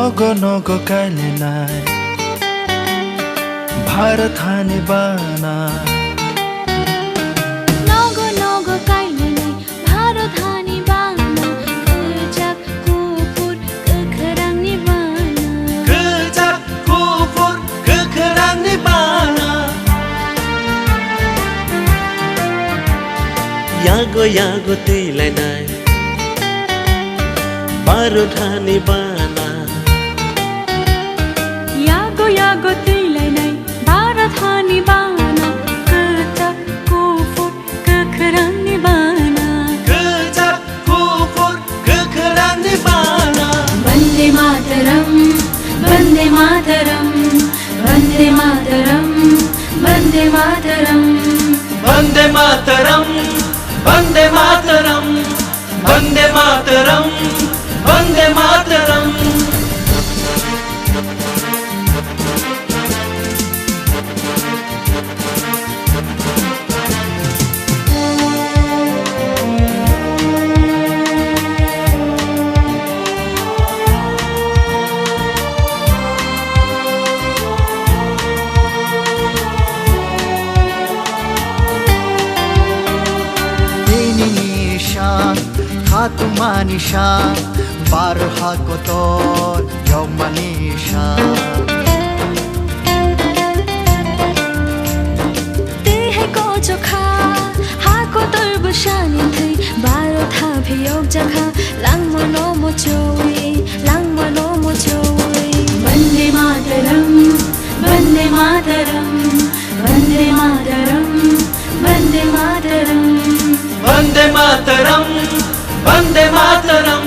नगो काले नाय भारत हानि बाना नगो काले नाय भारत हानि बाना Kejak kufur kekerangni bana Kejak kufur kekerangni bana Yago tilai nai Bharat हानि बाना Yago tilai nai भारत हानि बाना Kejak kufur kekerangni bana Kejak kufur kekerangni bana Vande Mataram Vande Mataram Vande Mataram Vande Mataram Vande Mataram Vande Mataram Vande Mataram Vande Mataram Hatu manisha barha kotor yom manisha Tehe ko jokha ha kotor bushani thai baro tha bhiyok jakha lang mono mo choi Vande Mataram Vande Mataram Vande Mataram Vande Mataram Vande Mataram Vande Mataram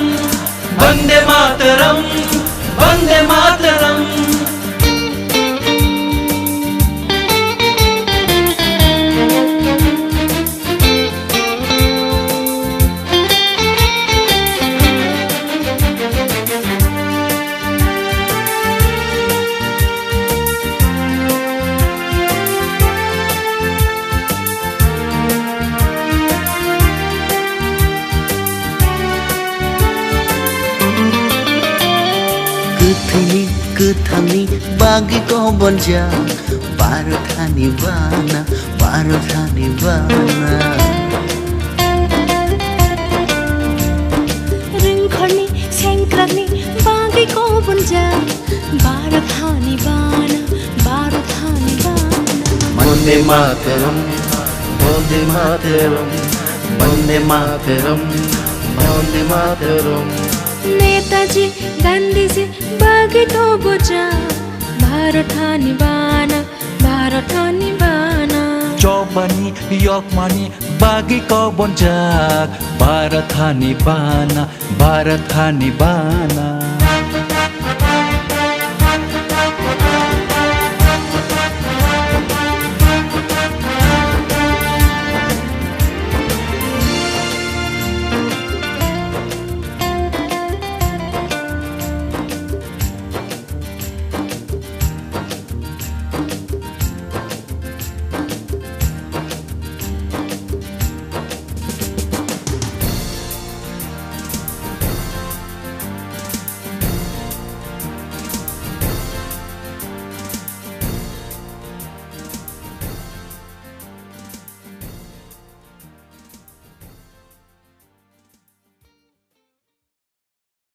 Vande Mataram Vande Mataram Kethani bagi kau bonja Bharat हानि बाना Ringkhani sengkrani bagi ko bunja Bharat हानि bana Vande Mataram Vande Mataram Vande Mataram Vande Mataram Netaji Gandhi ji बागी तो बुझा भारत हानि बाना Chobani Yokmani bagi kau bonjak Bharat Hani bana